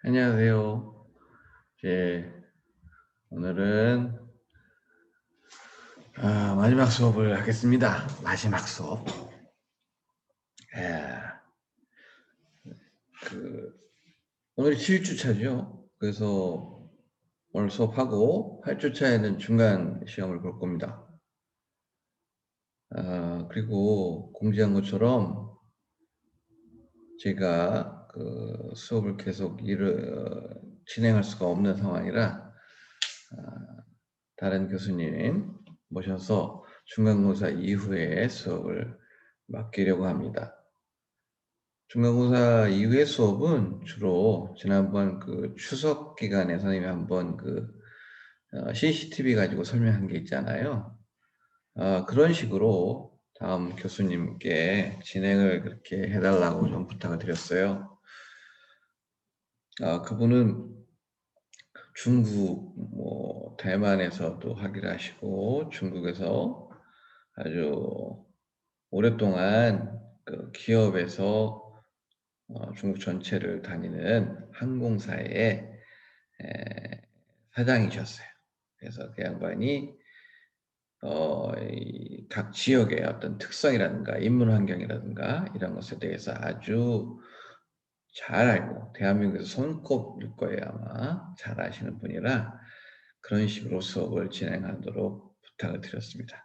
안녕하세요. 이제 오늘은 마지막 수업을 하겠습니다. 마지막 수업. 예, 오늘이 7주차죠. 그래서 오늘 수업하고 8주차에는 중간 시험을 볼 겁니다. 그리고 공지한 것처럼 제가 그 수업을 계속 진행할 수가 없는 상황이라 다른 교수님 모셔서 중간고사 이후에 수업을 맡기려고 합니다. 중간고사 이후의 수업은 주로 지난번 그 추석 기간에 선생님이 한번 CCTV 가지고 설명한 게 있잖아요. 그런 식으로 다음 교수님께 진행을 그렇게 해달라고 좀 부탁을 드렸어요. 그분은 중국, 대만에서도 학위를 하시고 중국에서 아주 오랫동안 그 기업에서 중국 전체를 다니는 항공사의 사장이셨어요. 그래서 그 양반이 각 지역의 어떤 특성이라든가 인문 환경이라든가 이런 것에 대해서 아주 잘 알고 대한민국에서 손꼽을 거예요. 아마 잘 아시는 분이라 그런 식으로 수업을 진행하도록 부탁을 드렸습니다.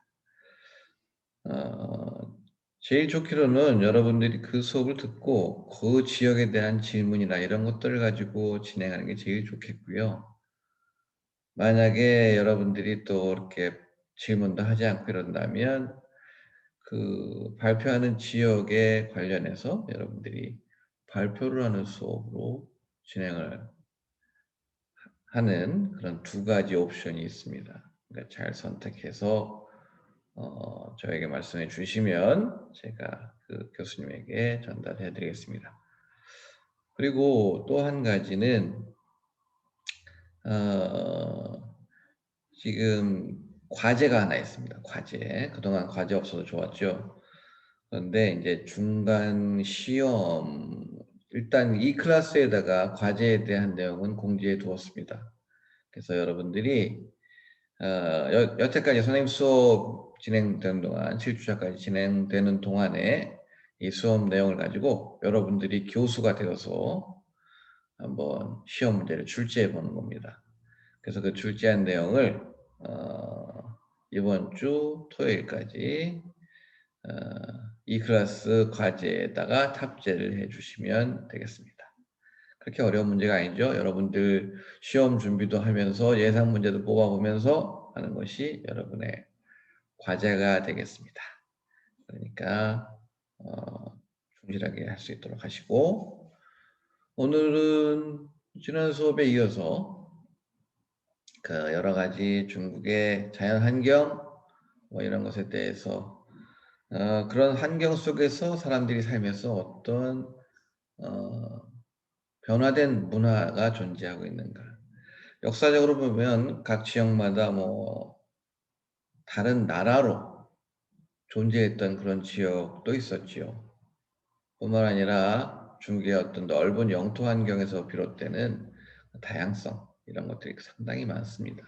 어, 제일 좋기로는 여러분들이 그 수업을 듣고 그 지역에 대한 질문이나 이런 것들을 가지고 진행하는 게 제일 좋겠고요. 만약에 여러분들이 또 이렇게 질문도 하지 않고 이런다면 그 발표하는 지역에 관련해서 여러분들이 발표를 하는 수업으로 진행을 하는 그런 두 가지 옵션이 있습니다. 그러니까 잘 선택해서 저에게 말씀해 주시면 제가 그 교수님에게 전달해 드리겠습니다. 그리고 또 한 가지는 어, 지금 과제가 하나 있습니다. 과제. 그동안 과제 없어서 좋았죠. 그런데 이제 중간 시험 일단 이 클래스에다가 과제에 대한 내용은 공지해 두었습니다. 그래서 여러분들이 여태까지 선생님 수업 진행되는 동안 7주차까지 진행되는 동안에 이 수업 내용을 가지고 여러분들이 교수가 되어서 한번 시험 문제를 출제해 보는 겁니다. 그래서 그 출제한 내용을 이번 주 토요일까지 어, 이 클래스 과제에다가 탑재를 해 주시면 되겠습니다. 그렇게 어려운 문제가 아니죠. 여러분들 시험 준비도 하면서 예상 문제도 뽑아보면서 하는 것이 여러분의 과제가 되겠습니다. 그러니까 충실하게 할 수 있도록 하시고 오늘은 지난 수업에 이어서 그 여러 가지 중국의 자연 환경 뭐 이런 것에 대해서 그런 환경 속에서 사람들이 살면서 어떤 어, 변화된 문화가 존재하고 있는가. 역사적으로 보면 각 지역마다 뭐 다른 나라로 존재했던 그런 지역도 있었지요. 뿐만 아니라 중국의 어떤 넓은 영토 환경에서 비롯되는 다양성 이런 것들이 상당히 많습니다.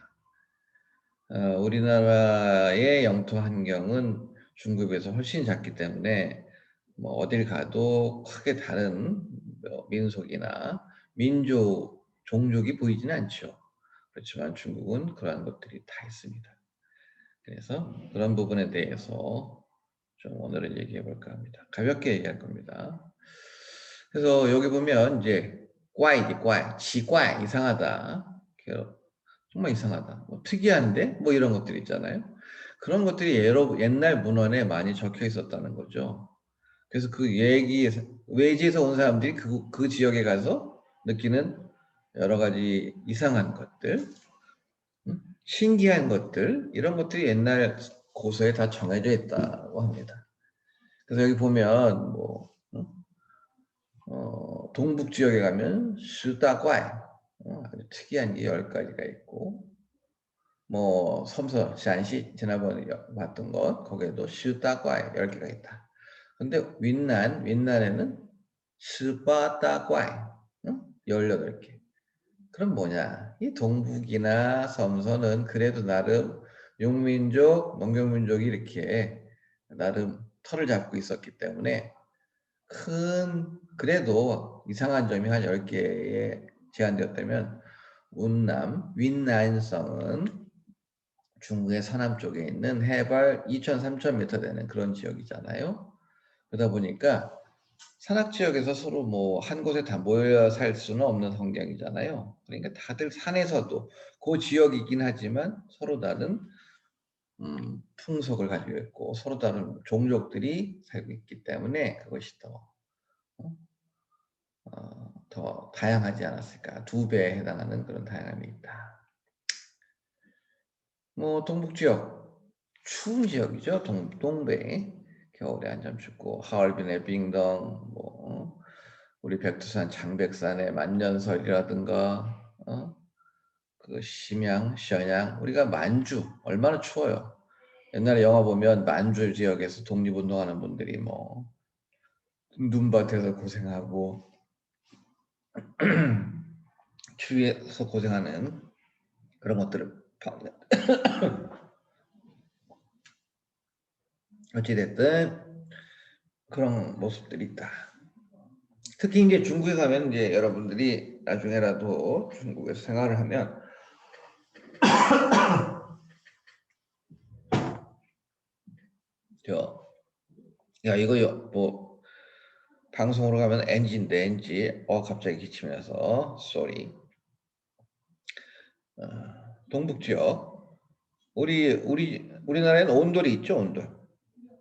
우리나라의 영토 환경은 중국에서 훨씬 작기 때문에 뭐 어딜 가도 크게 다른 민속이나 민족, 종족이 보이지는 않죠. 그렇지만 중국은 그러한 것들이 다 있습니다. 그래서 그런 부분에 대해서 좀 오늘은 얘기해 볼까 합니다. 가볍게 얘기할 겁니다. 그래서 여기 보면 이제 꽈이지 꽈이, 지꽈이 이상하다. 정말 이상하다. 뭐 특이한데 뭐 이런 것들 있잖아요. 그런 것들이 옛날 문헌에 많이 적혀 있었다는 거죠. 그래서 그 얘기 외지에서 온 사람들이 그 지역에 가서 느끼는 여러 가지 이상한 것들, 신기한 것들 이런 것들이 옛날 고서에 다 정해져 있다고 합니다. 그래서 여기 보면 뭐 동북 지역에 가면 슈다과이 아주 특이한 게 10가지가 있고 뭐 섬서 샨시 지난번에 봤던 것 거기에도 슈다과이 10개가 있다. 근데 윈난에는 스바다과이 18개. 그럼 뭐냐? 이 동북이나 섬선은 그래도 나름 용민족, 농경민족이 이렇게 나름 털을 잡고 있었기 때문에 그래도 이상한 점이 한 10개에 제한되었다면 윈난성은 중국의 서남 쪽에 있는 해발 2,000, 3,000m 되는 그런 지역이잖아요. 그러다 보니까 산악 지역에서 서로 뭐 한 곳에 다 모여 살 수는 없는 환경이잖아요. 그러니까 다들 산에서도 그 지역이긴 하지만 서로 다른 풍속을 가지고 있고 서로 다른 종족들이 살고 있기 때문에 그것이 어, 더 다양하지 않았을까. 2배에 해당하는 그런 다양함이 있다. 뭐 동북 지역 추운 지역이죠. 동北겨울에 한참 춥고 하얼빈의 빙덩 우리 백두산 장백산의 만년설이라든가 그 심양, 셔냥 우리가 만주 얼마나 추워요. 옛날에 영화 보면 만주 지역에서 독립운동하는 분들이 뭐 눈밭에서 고생하고 추위에서 고생하는 그런 것들을 어찌됐든 그런 모습들이 있다. 특히 이제 중국에 가면 이제 여러분들이 나중에라도 중국에서 생활을 하면 야 이거 뭐 방송으로 가면 NG인데 NG 갑자기 기침해서 sorry. 동북 지역 우리나라에는 온돌이 있죠. 온돌.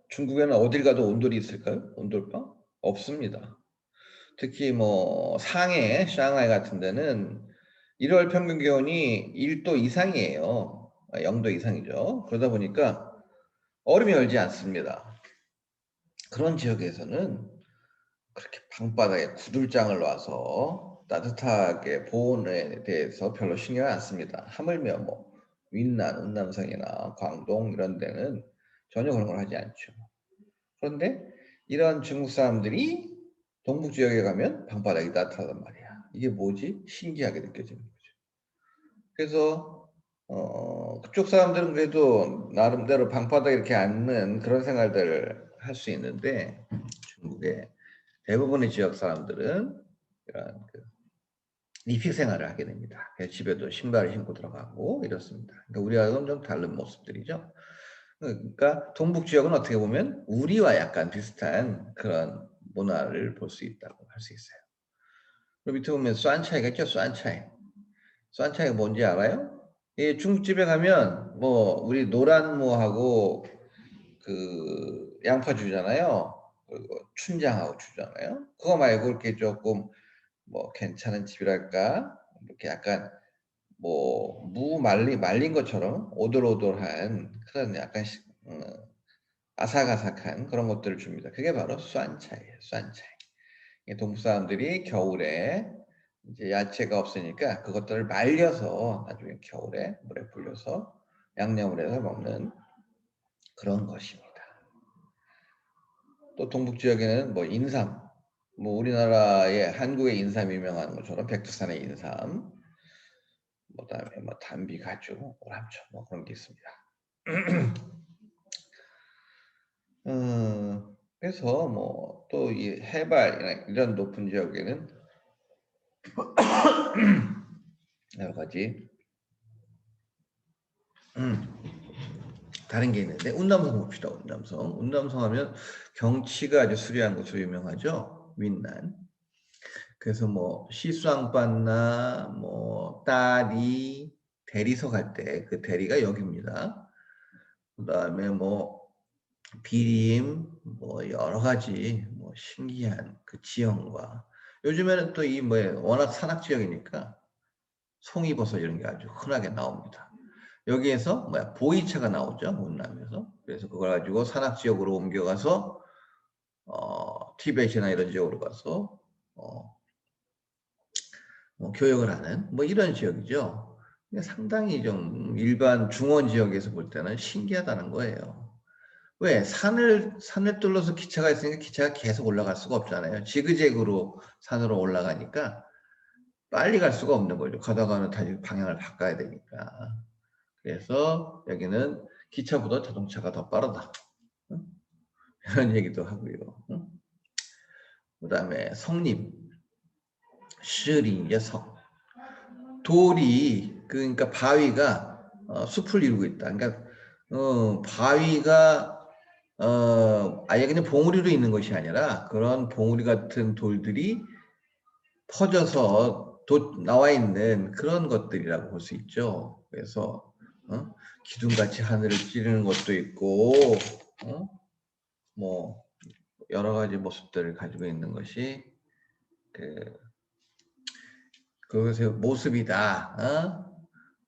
중국에는 어딜 가도 온돌이 있을까요? 온돌방? 없습니다. 특히 뭐 상해, 샹하이 같은 데는 1월 평균 기온이 1도 이상이에요. 0도 이상이죠. 그러다 보니까 얼음이 얼지 않습니다. 그런 지역에서는 그렇게 방바닥에 구들장을 놔서 따뜻하게 보온에 대해서 별로 신경을 안 씁니다. 하물며 뭐 윈난, 운남성이나 광동 이런 데는 전혀 그런 걸 하지 않죠. 그런데 이런 중국 사람들이 동북 지역에 가면 방바닥이 따뜻하단 말이야. 이게 뭐지? 신기하게 느껴지는 거죠. 그래서 그쪽 사람들은 그래도 나름대로 방바닥에 이렇게 앉는 그런 생활들을 할 수 있는데 중국의 대부분의 지역 사람들은 이런 리픽 생활을 하게 됩니다. 그래서 집에도 신발을 신고 들어가고 이렇습니다. 그러니까 우리하고는 좀 다른 모습들이죠. 그러니까 동북 지역은 어떻게 보면 우리와 약간 비슷한 그런 문화를 볼 수 있다고 할 수 있어요. 그리고 밑에 보면 쏜차이가 있죠. 쏜차이가 뭔지 알아요? 이 중국집에 가면 뭐 우리 노란무하고 그 양파 주잖아요. 그리고 춘장하고 주잖아요. 그거 말고 이렇게 조금 뭐 괜찮은 집이랄까 이렇게 약간 뭐 무 말린 것처럼 오돌오돌한 그런 약간 아삭아삭한 그런 것들을 줍니다. 그게 바로 쏜차이예요. 쏜차이. 동북 사람들이 겨울에 이제 야채가 없으니까 그것들을 말려서 나중에 겨울에 물에 불려서 양념을 해서 먹는 그런 것입니다. 또 동북 지역에는 뭐 인삼, 뭐 우리나라의 한국의 인삼이 유명한 것처럼 백두산의 인삼, 그다음에 뭐 단비, 가주, 오람초 뭐 그런 게 있습니다. 그래서 뭐 또 이 해발 이런 높은 지역에는 여러 가지 다른 게 있는데 운남성 봅시다. 운남성 하면 경치가 아주 수려한 것으로 유명하죠. 윈난. 그래서 뭐 시수항반나 뭐 딸이 대리석 할 때 그 대리가 여기입니다. 그다음에 뭐 비림 뭐 여러 가지 뭐 신기한 그 지형과 요즘에는 또 이 뭐 워낙 산악 지역이니까 송이버섯 이런 게 아주 흔하게 나옵니다. 여기에서 보이차가 나오죠. 운남에서. 그래서 그걸 가지고 산악 지역으로 옮겨가서 티벳이나 이런 지역으로 가서 교역을 하는 뭐 이런 지역이죠. 상당히 좀 일반 중원 지역에서 볼 때는 신기하다는 거예요. 왜? 산을 뚫어서 기차가 있으니까 기차가 계속 올라갈 수가 없잖아요. 지그재그로 산으로 올라가니까 빨리 갈 수가 없는 거죠. 가다가는 다시 방향을 바꿔야 되니까. 그래서 여기는 기차보다 자동차가 더 빠르다. 응? 이런 얘기도 하고요. 응? 그다음에 성림, 시리, 석. 돌이 그러니까 바위가 숲을 이루고 있다. 그러니까 바위가 아예 그냥 봉우리로 있는 것이 아니라 그런 봉우리 같은 돌들이 퍼져서 나와 있는 그런 것들이라고 볼 수 있죠. 그래서 기둥같이 하늘을 찌르는 것도 있고 어? 뭐 여러 가지 모습들을 가지고 있는 것이 그 그것의 모습이다.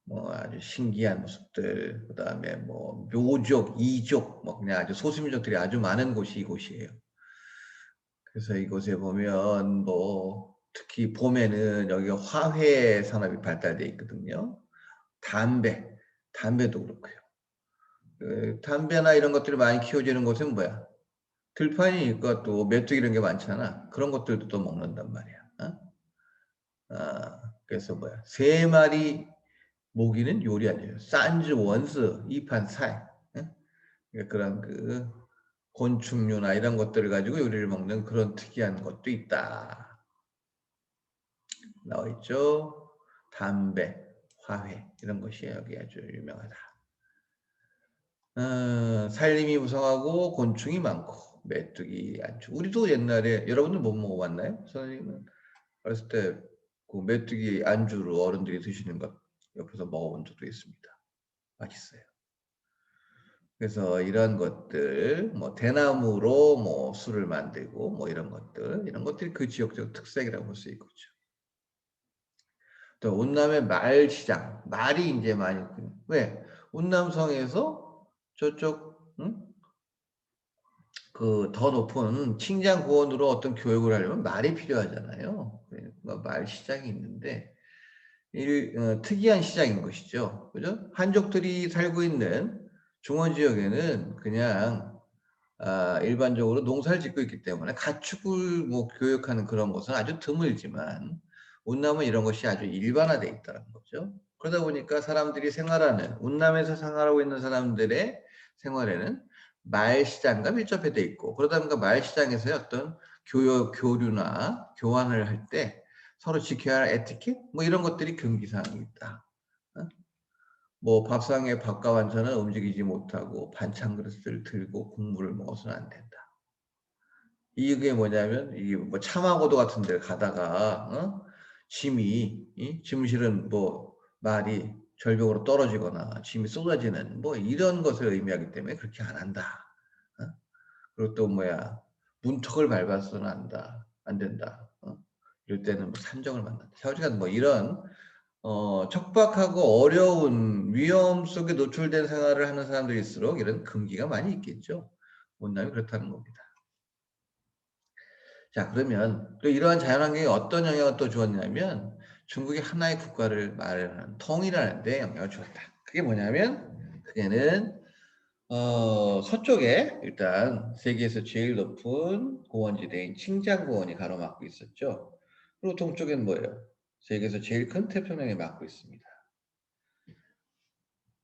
뭐 아주 신기한 모습들, 그다음에 뭐 묘족, 이족, 뭐 그냥 아주 소수민족들이 아주 많은 곳이 이곳이에요. 그래서 이곳에 보면 뭐 특히 봄에는 여기가 화훼 산업이 발달돼 있거든요. 담배, 담배도 그렇고요. 그 담배나 이런 것들이 많이 키워지는 곳은 뭐야? 들판이니까 또 메뚜기 이런 게 많잖아. 그런 것들도 또 먹는단 말이야. 그래서 뭐야? 세 마리 모기는 요리 안 해요. 산즈 원스 이판 사이. 그러니까 그런 그 곤충류나 이런 것들을 가지고 요리를 먹는 그런 특이한 것도 있다. 나와 있죠. 담배, 화훼 이런 것이 여기 아주 유명하다. 살림이 무성하고 곤충이 많고 메뚜기 안주. 우리도 옛날에 여러분들 못 먹어봤나요? 선생님은 어렸을 때 그 메뚜기 안주로 어른들이 드시는 것 옆에서 먹어본 적도 있습니다. 맛있어요. 그래서 이런 것들, 뭐 대나무로 뭐 술을 만들고 뭐 이런 것들이 그 지역적 특색이라고 볼 수 있겠죠. 또 운남의 말시장, 말이 이제 많이 왜 운남성에서 저쪽 그 더 높은 칭장고원으로 어떤 교육을 하려면 말이 필요하잖아요. 그러니까 말 시장이 있는데 특이한 시장인 것이죠. 그죠? 한족들이 살고 있는 중원 지역에는 그냥 일반적으로 농사를 짓고 있기 때문에 가축을 뭐 교육하는 그런 것은 아주 드물지만 운남은 이런 것이 아주 일반화되어 있다는 거죠. 그러다 보니까 사람들이 생활하는 운남에서 생활하고 있는 사람들의 생활에는 말시장과 밀접해 돼 있고 그러다 보니까 말시장에서의 어떤 교류나 교환을 할 때 서로 지켜야 할 에티켓 뭐 이런 것들이 금기사항이 있다. 어? 뭐 밥상에 밥과 반찬은 움직이지 못하고 반찬 그릇을 들고 국물을 먹어서는 안 된다. 이게 뭐냐면 이게 뭐 참화고도 같은 데 가다가 짐이 실은 뭐 말이 절벽으로 떨어지거나 짐이 쏟아지는 뭐 이런 것을 의미하기 때문에 그렇게 안 한다. 어? 그리고 또 뭐야 문턱을 밟아서는 안 된다. 이럴 때는 뭐 산정을 만난다. 샤오지간 뭐 이런 척박하고 어려운 위험 속에 노출된 생활을 하는 사람들일수록 이런 금기가 많이 있겠죠. 온남이 그렇다는 겁니다. 자, 그러면 또 이러한 자연환경이 어떤 영향을 또 주었냐면 중국이 하나의 국가를 마련하는 통일하는 데 영향을 주었다. 그게 뭐냐면 그게는 서쪽에 일단 세계에서 제일 높은 고원지대인 칭장고원이 가로막고 있었죠. 그리고 동쪽엔 뭐예요? 세계에서 제일 큰 태평양이 막고 있습니다.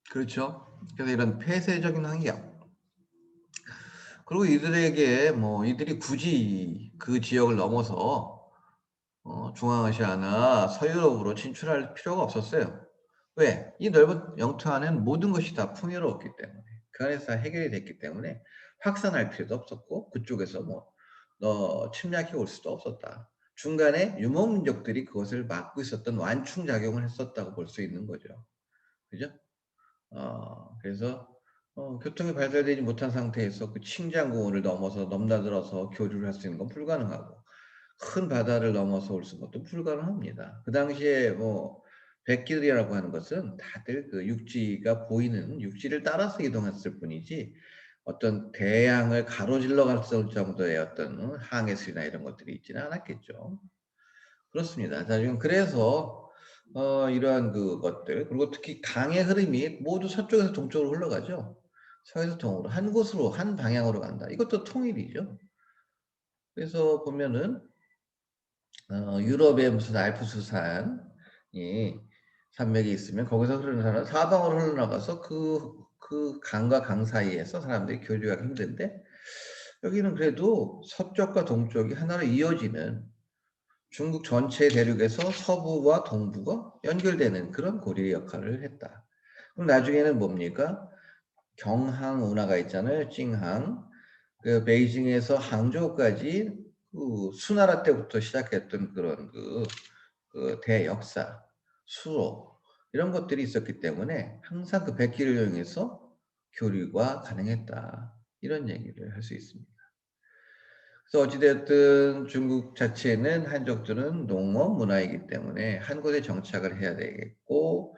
그렇죠. 그래서 이런 폐쇄적인 환경. 그리고 이들에게 뭐 이들이 굳이 그 지역을 넘어서 중앙아시아나 서유럽으로 진출할 필요가 없었어요. 왜? 이 넓은 영토 안에는 모든 것이 다 풍요로웠기 때문에 그 안에서 다 해결이 됐기 때문에 확산할 필요도 없었고 그쪽에서 뭐 침략해 올 수도 없었다. 중간에 유목민족들이 그것을 막고 있었던 완충작용을 했었다고 볼 수 있는 거죠. 그죠? 그래서 교통이 발달되지 못한 상태에서 그 칭장고원을 넘어서 넘나들어서 교류를 할 수 있는 건 불가능하고 큰 바다를 넘어서 올 수 있는 것도 불가능합니다. 그 당시에 뭐 백길이라고 하는 것은 다들 그 육지가 보이는 육지를 따라서 이동했을 뿐이지 어떤 대양을 가로질러 갔을 정도의 어떤 항해술이나 이런 것들이 있지는 않았겠죠. 그렇습니다. 자, 지금 그래서 이러한 그것들 그리고 특히 강의 흐름이 모두 서쪽에서 동쪽으로 흘러가죠. 서에서 동으로 한 곳으로 한 방향으로 간다. 이것도 통일이죠. 그래서 보면은 유럽에 무슨 알프스 산이 산맥이 있으면 거기서 흐르는 산은 사방으로 흘러나가서 그 강과 강 사이에서 사람들이 교류하기 힘든데 여기는 그래도 서쪽과 동쪽이 하나로 이어지는 중국 전체 대륙에서 서부와 동부가 연결되는 그런 고리 역할을 했다. 그럼 나중에는 뭡니까? 경항 운하가 있잖아요. 찡항. 그 베이징에서 항저우까지 그 수나라 때부터 시작했던 그런 그 대역사, 수로 이런 것들이 있었기 때문에 항상 그 백기를 이용해서 교류가 가능했다. 이런 얘기를 할 수 있습니다. 그래서 어찌됐든 중국 자체는 한족들은 농업 문화이기 때문에 한 곳에 정착을 해야 되겠고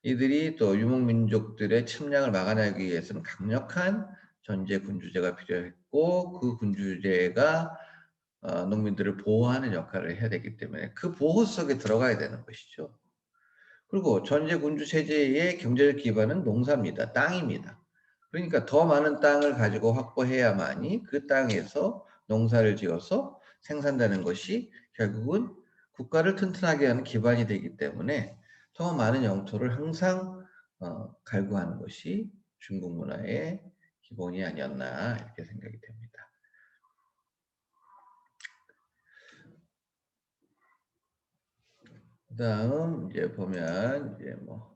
이들이 또 유목민족들의 침략을 막아내기 위해서는 강력한 전제 군주제가 필요했고 그 군주제가 농민들을 보호하는 역할을 해야 되기 때문에 그 보호 속에 들어가야 되는 것이죠. 그리고 전제 군주 체제의 경제적 기반은 농사입니다. 땅입니다. 그러니까 더 많은 땅을 가지고 확보해야만이 그 땅에서 농사를 지어서 생산되는 것이 결국은 국가를 튼튼하게 하는 기반이 되기 때문에 더 많은 영토를 항상 갈구하는 것이 중국 문화의 기본이 아니었나 이렇게 생각이 됩니다. 그다음 이제 보면 이제 뭐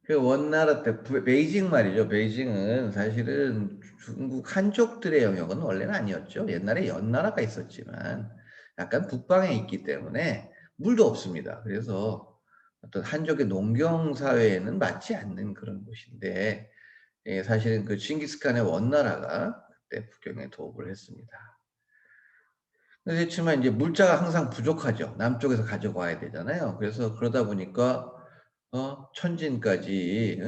그 원나라 때 베이징 말이죠. 베이징은 사실은 중국 한족들의 영역은 원래는 아니었죠. 옛날에 연나라가 있었지만 약간 북방에 있기 때문에 물도 없습니다. 그래서 어떤 한족의 농경 사회에는 맞지 않는 그런 곳인데 사실은 그 징기스칸의 원나라가 그때 북경에 도읍을 했습니다. 그렇지만 이제 물자가 항상 부족하죠. 남쪽에서 가져와야 되잖아요. 그래서 그러다 보니까 천진까지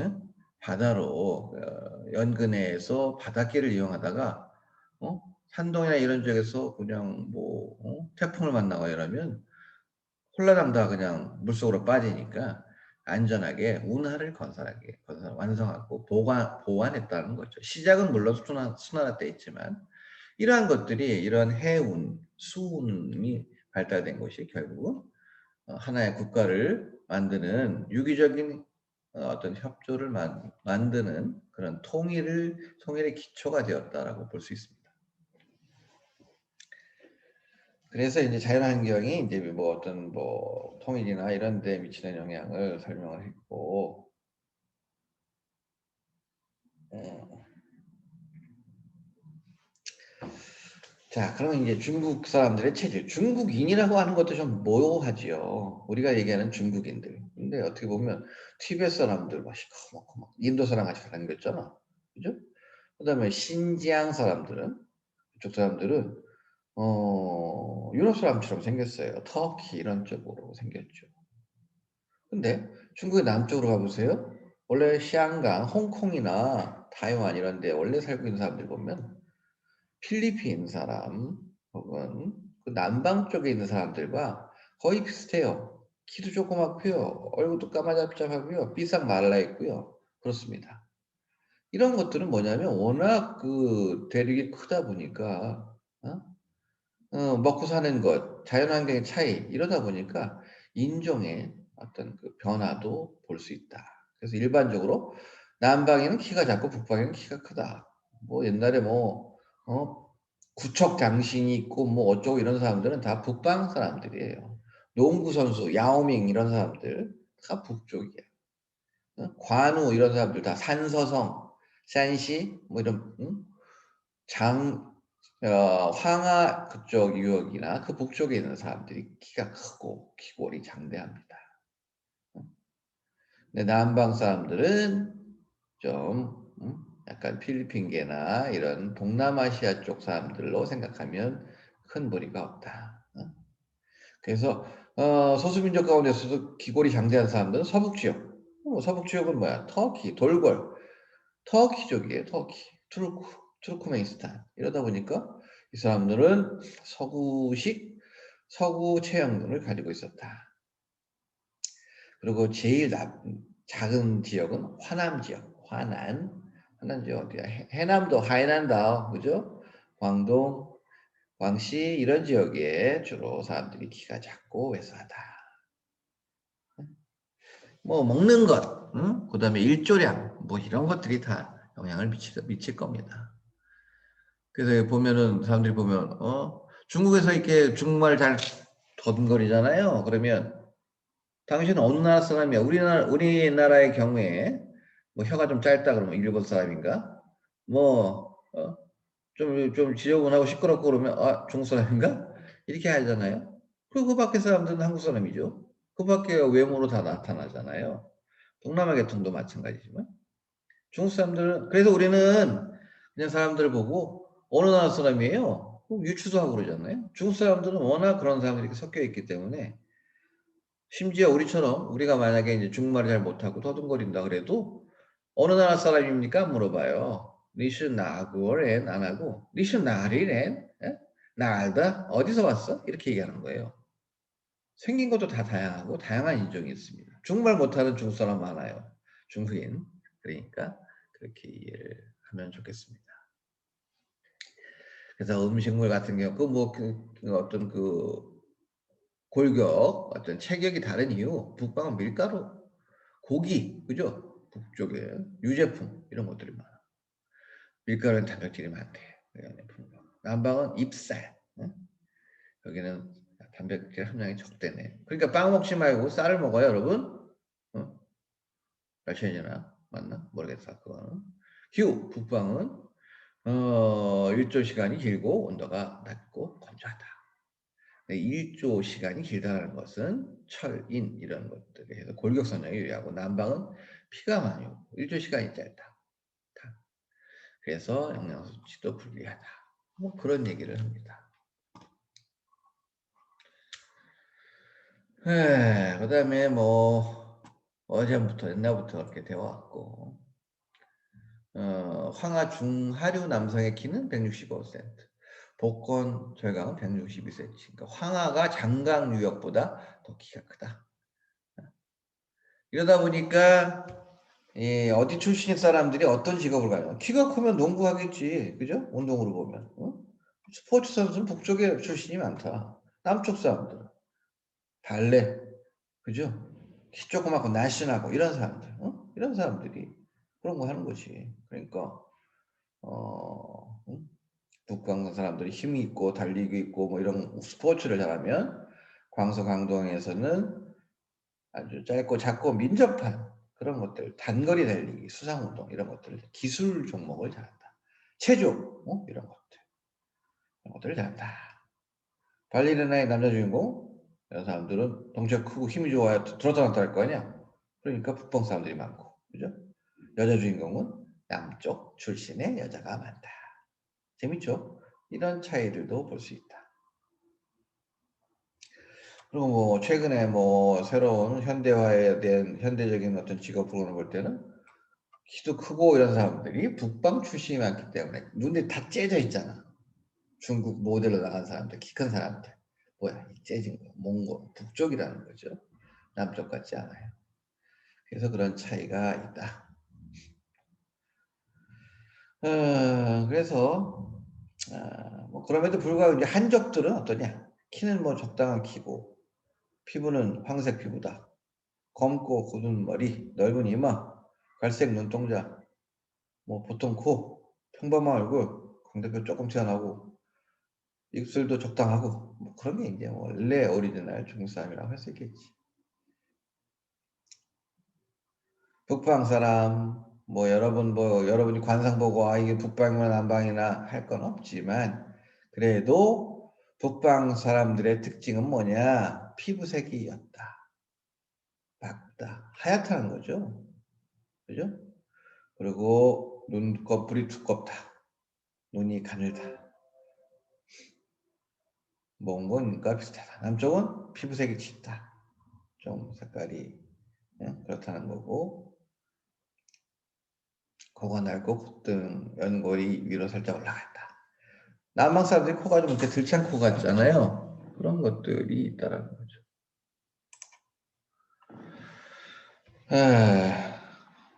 바다로 연근해에서 바닷길을 이용하다가 산동이나 이런 쪽에서 그냥 뭐 태풍을 만나고 이러면 홀라당 다 그냥 물속으로 빠지니까 안전하게 운하를 완성하고 보완했다는 거죠. 시작은 물론 수나라 때 있지만 이러한 것들이 이런 해운, 수운이 발달된 것이 결국은 하나의 국가를 만드는 유기적인 어떤 협조를 만드는 그런 통일의 기초가 되었다라고 볼 수 있습니다. 그래서 이제 자연환경이 이제 뭐 어떤 뭐 통일이나 이런 데 미치는 영향을 설명을 했고, 어, 자, 그러면 이제 중국 사람들의 체질, 중국인이라고 하는 것도 좀 모호하지요. 우리가 얘기하는 중국인들. 근데 어떻게 보면 티베트 사람들 막 시커멓고 막 인도 사람 같이 생겼잖아. 그죠? 그다음에 신지양 사람들은 그쪽 사람들은 유럽 사람처럼 생겼어요. 터키 이런 쪽으로 생겼죠. 근데 중국의 남쪽으로 가보세요. 원래 시안강, 홍콩이나 타이완 이런 데 원래 살고 있는 사람들 보면 필리핀 사람 혹은 그 남방 쪽에 있는 사람들과 거의 비슷해요. 키도 조그맣고요. 얼굴도 까마잡잡하고요. 삐싹 말라 있고요. 그렇습니다. 이런 것들은 뭐냐면 워낙 그 대륙이 크다 보니까 어? 먹고 사는 것, 자연환경의 차이 이러다 보니까 인종의 어떤 그 변화도 볼 수 있다. 그래서 일반적으로 남방에는 키가 작고 북방에는 키가 크다. 뭐 옛날에 뭐 구척 장신이 있고 뭐 어쩌고 이런 사람들은 다 북방 사람들이에요. 농구 선수 야오밍 이런 사람들 다 북쪽이야. 관우 이런 사람들 다 산서성, 샨시 뭐 이런 장 황하 그쪽 유역이나 그 북쪽에 있는 사람들이 키가 크고 기골이 장대합니다. 근데 남방 사람들은 좀 약간 필리핀계나 이런 동남아시아 쪽 사람들로 생각하면 큰 무리가 없다. 그래서 소수민족 가운데서도 기골이 장대한 사람들은 서북 지역. 서북 지역은 뭐야? 터키, 돌궐, 터키족이에요. 터키, 투르크메니스탄. 이러다 보니까 이 사람들은 서구식 서구 체형을 가지고 있었다. 그리고 제일 작은 지역은 화남 지역. 화난 지역 어디야? 해남도 하이난다오, 그죠? 광동, 광시 이런 지역에 주로 사람들이 키가 작고 왜소하다. 뭐 먹는 것, 그다음에 일조량, 뭐 이런 것들이 다 영향을 미칠 겁니다. 그래서 보면은 사람들이 보면 중국에서 이렇게 중국말 잘 더듬거리잖아요. 그러면 당신은 어느 나라 사람이야? 우리나라의 경우에 뭐 혀가 좀 짧다 그러면 일본 사람인가? 뭐 좀 지저분하고 시끄럽고 그러면 중국 사람인가? 이렇게 하잖아요. 그 밖에 사람들은 한국 사람이죠. 그 밖에 외모로 다 나타나잖아요. 동남아 계통도 마찬가지지만 중국 사람들은 그래서 우리는 그냥 사람들을 보고 어느 나라 사람이에요? 유추도 하고 그러잖아요. 중국 사람들은 워낙 그런 사람들이 이렇게 섞여 있기 때문에 심지어 우리처럼 우리가 만약에 이제 중국말을 잘 못하고 더듬거린다 그래도 어느 나라 사람입니까? 물어봐요. 니슈 나고렌 안 하고 니슈 나리렌? 나 알다? 어디서 왔어? 이렇게 얘기하는 거예요. 생긴 것도 다 다양하고 다양한 인종이 있습니다. 중국말 못하는 중국 사람 많아요. 중국인. 그러니까 그렇게 이해를 하면 좋겠습니다. 그래서 음식물 같은 경우 어떤 골격, 어떤 체격이 다른 이유, 북방은 밀가루, 고기, 그죠? 북쪽에 유제품 이런 것들이 많아. 밀가루는 단백질이 많대. 남방은 잎살. 응? 여기는 단백질 함량이 적대네. 그러니까 빵 먹지 말고 쌀을 먹어요, 여러분. 몇 시이나 맞나? 모르겠어. 그거는. 기후, 북방은 일조 시간이 길고 온도가 낮고 건조하다. 일조 시간이 길다는 것은 철인 이런 것들에 해서 골격선장이 유리하고 남방은 피가 많이 오고 일조 시간이 짧다. 그래서 영양소 수치도 불리하다. 뭐 그런 얘기를 합니다. 그다음에 뭐 어제부터 옛날부터 그렇게 되어 왔고 황하 중하류 남성의 키는 165cm, 복권 절강은 162cm. 그러니까 황하가 장강 유역보다 더 키가 크다. 이러다 보니까 어디 출신인 사람들이 어떤 직업을 가요? 키가 크면 농구하겠지, 그죠? 운동으로 보면. 스포츠 선수는 북쪽에 출신이 많다. 남쪽 사람들, 발레, 그죠? 키 조그맣고 날씬하고 이런 사람들, 이런 사람들이 그런 거 하는 거지. 그러니까 북광 사람들이 힘이 있고 달리기 있고 뭐 이런 스포츠를 잘하면 광서 강동에서는 아주 짧고 작고 민첩한 그런 것들, 단거리 달리기, 수상운동 이런 것들, 기술 종목을 잘한다. 체조 이런 것들을 잘한다. 발리르나의 남자 주인공 이런 사람들은 덩치가 크고 힘이 좋아야 들었다 놨다 할 거 아니야. 그러니까 북방 사람들이 많고, 그죠? 여자 주인공은 남쪽 출신의 여자가 많다. 재밌죠? 이런 차이들도 볼 수 있다. 그리고 뭐 최근에 뭐 새로운 현대화에 대한 현대적인 어떤 직업 부분을 볼 때는 키도 크고 이런 사람들이 북방 출신이 많기 때문에 눈에 다 째져 있잖아. 중국 모델로 나간 사람들, 키 큰 사람들. 뭐야, 이 째진 거. 몽골, 북쪽이라는 거죠. 남쪽 같지 않아요. 그래서 그런 차이가 있다. 그래서 뭐 그럼에도 불구하고 이제 한족들은 어떠냐? 키는 뭐 적당한 키고 피부는 황색 피부다. 검고 굳은 머리, 넓은 이마, 갈색 눈동자, 뭐 보통 코, 평범한 얼굴, 광대뼈 조금 튀어나오고 입술도 적당하고 뭐 그런 게 이제 원래 오리지널 중국 사람이라고 할 수 있겠지. 북방 사람 여러분이 관상 보고 이게 북방이나 남방이나 할 건 없지만 그래도 북방 사람들의 특징은 뭐냐? 피부색이었다. 밝다. 하얗다는 거죠. 그죠? 그리고 눈꺼풀이 두껍다. 눈이 가늘다. 몽골과 비슷하다. 남쪽은 피부색이 짙다. 좀 색깔이 그렇다는 거고 코가 넓고 콧등 연골이 위로 살짝 올라간다. 남방 사람들이 코가 좀 이렇게 들창 코 같잖아요. 그런 것들이 있다라는 거죠.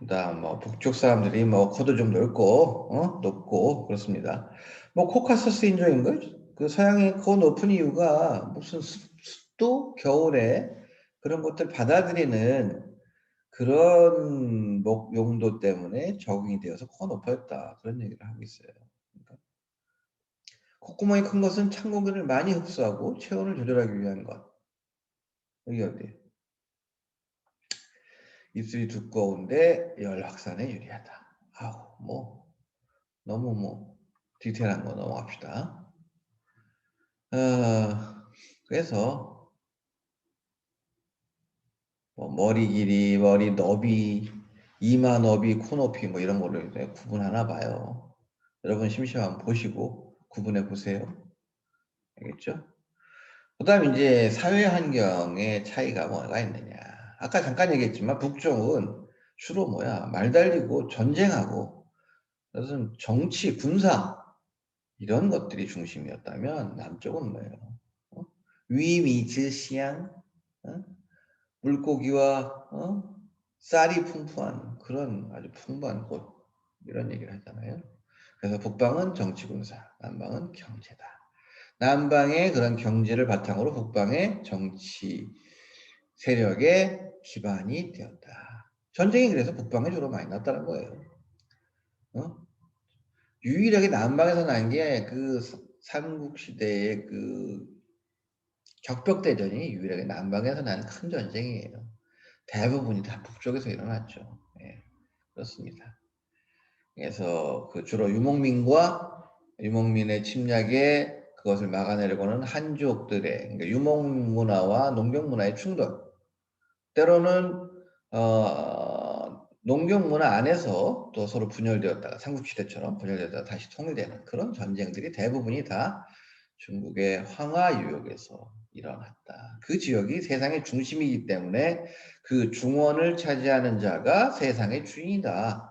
그다음 뭐 북쪽 사람들이 뭐 코도 좀 넓고 높고 그렇습니다. 뭐 코카서스 인종인가요? 그 서양의 코 높은 이유가 무슨 습도 겨울에 그런 것들 받아들이는 그런 목 용도 때문에 적응이 되어서 코가 높아졌다 그런 얘기를 하고 있어요. 그러니까 콧구멍이 큰 것은 찬 공기를 많이 흡수하고 체온을 조절하기 위한 것. 여기 어디? 입술이 두꺼운데 열 확산에 유리하다. 아우 뭐 너무 뭐 디테일한 거 넘어갑시다. 그래서 뭐 머리 길이, 머리 너비, 이마 너비, 코 높이 뭐 이런 걸로 이제 구분하나 봐요. 여러분 심심하면 보시고 구분해 보세요. 알겠죠? 그다음 이제 사회 환경의 차이가 뭐가 있느냐. 아까 잠깐 얘기했지만 북쪽은 주로 뭐야 말 달리고 전쟁하고 무슨 정치, 군사 이런 것들이 중심이었다면 남쪽은 뭐예요? 어? 위미즈시양 어? 물고기와 쌀이 풍부한 그런 아주 풍부한 곳 이런 얘기를 하잖아요. 그래서 북방은 정치 군사, 남방은 경제다. 남방의 그런 경제를 바탕으로 북방의 정치 세력의 기반이 되었다. 전쟁이 그래서 북방에 주로 많이 났다는 거예요. 어? 유일하게 남방에서 난 게 그 삼국시대의 그 격벽대전이 유일하게 남방에서 난 큰 전쟁이에요. 대부분이 다 북쪽에서 일어났죠. 예, 그렇습니다. 그래서 그 주로 유목민의 침략에 그것을 막아내려고는 한족들의 그러니까 유목 문화와 농경 문화의 충돌. 때로는 농경 문화 안에서 또 서로 분열되었다가 삼국시대처럼 분열되다가 다시 통일되는 그런 전쟁들이 대부분이 다 중국의 황하 유역에서 일어났다. 그 지역이 세상의 중심이기 때문에 그 중원을 차지하는 자가 세상의 주인이다.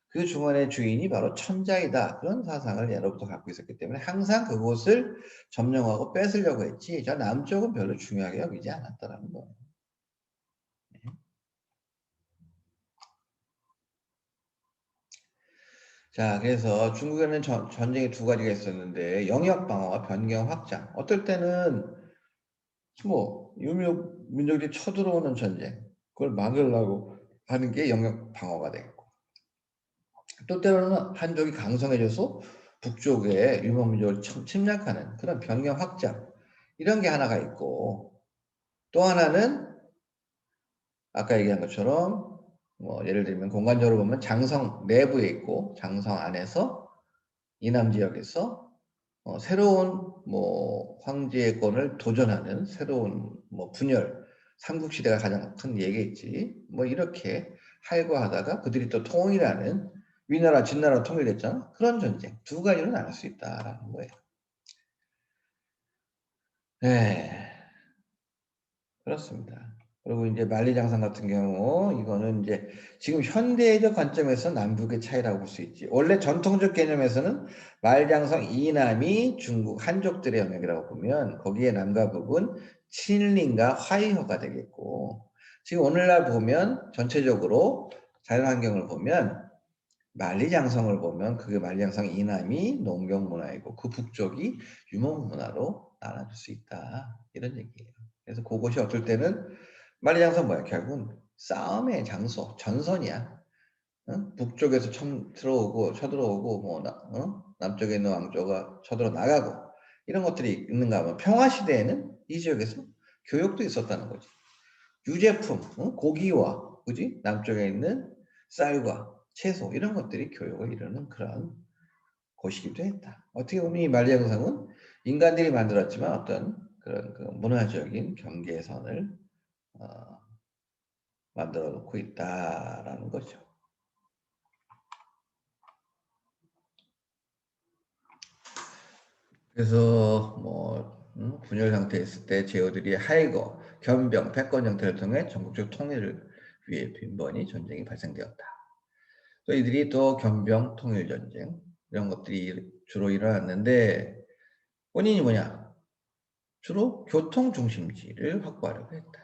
그 중원의 주인이 바로 천자이다. 그런 사상을 예로부터 갖고 있었기 때문에 항상 그곳을 점령하고 뺏으려고 했지. 저 남쪽은 별로 중요하게 여기지 않았다라는 거예요. 자, 그래서 중국에는 전쟁이 두 가지가 있었는데 영역 방어와 변경 확장. 어떨 때는 뭐 유목 민족들이 쳐들어오는 전쟁, 그걸 막으려고 하는 게 영역 방어가 되겠고, 또 때로는 한족이 강성해져서 북쪽에 유목 민족을 침략하는 그런 변경 확장 이런 게 하나가 있고, 또 하나는 아까 얘기한 것처럼 뭐 예를 들면 공간적으로 보면 장성 내부에 있고 장성 안에서 이남 지역에서 새로운 뭐 황제권을 도전하는 새로운 뭐 분열, 삼국시대가 가장 큰 예겠지. 뭐 이렇게 할구하다가 그들이 또 통일하는 위나라 진나라 통일됐잖아. 그런 전쟁 두 가지로 나눌 수 있다라는 거예요. 네, 그렇습니다. 그리고 이제 만리장성 같은 경우 이거는 이제 지금 현대적 관점에서 남북의 차이라고 볼 수 있지. 원래 전통적 개념에서는 만리장성 이남이 중국 한족들의 영역이라고 보면 거기에 남과 북은 친일린과 화이허가 되겠고, 지금 오늘날 보면 전체적으로 자연환경을 보면 만리장성을 보면 그게 만리장성 이남이 농경 문화이고 그 북쪽이 유목 문화로 나눠질 수 있다 이런 얘기예요. 그래서 그것이 어떨 때는 만리장성 뭐야? 결국은 싸움의 장소, 전선이야. 북쪽에서 들어오고 쳐들어오고 뭐 남쪽에 있는 왕조가 쳐들어 나가고 이런 것들이 있는가 하면 평화 시대에는 이 지역에서 교역도 있었다는 거지. 유제품, 고기와 그지? 남쪽에 있는 쌀과 채소 이런 것들이 교역을 이루는 그런 곳이기도 했다. 어떻게 보면 이 만리장성은 인간들이 만들었지만 어떤 그런 그 문화적인 경계선을 어, 만들어 놓고 있다라는 거죠. 그래서 뭐 분열 상태에 있을 때 제후들이 하이거, 견병, 패권 형태를 통해 전국적 통일을 위해 빈번히 전쟁이 발생되었다. 또 이들이 또 견병 통일 전쟁 이런 것들이 주로 일어났는데 원인이 뭐냐? 주로 교통 중심지를 확보하려고 했다.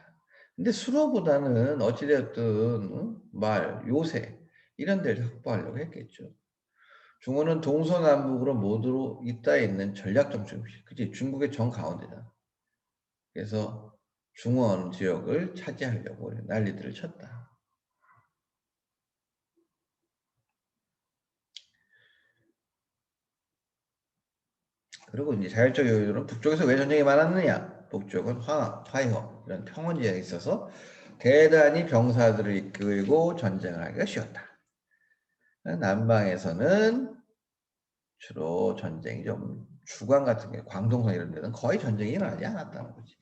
근데 수로보다는 어찌되었든 말, 요새 이런 데를 확보하려고 했겠죠. 중원은 동서남북으로 모두 있다 있는 전략적 중심. 그치? 중국의 정가운데다. 그래서 중원 지역을 차지하려고 난리들을 쳤다. 그리고 이제 자율적 요인으로는 북쪽에서 왜 전쟁이 많았느냐? 북쪽은 화이허 이런 평원 지역에 있어서 대단히 병사들을 이끌고 전쟁을 하기가 쉬웠다. 남방에서는 주로 전쟁이 좀 주광 같은 게 광동성 이런 데는 거의 전쟁이 일어나지 않았다는 거지.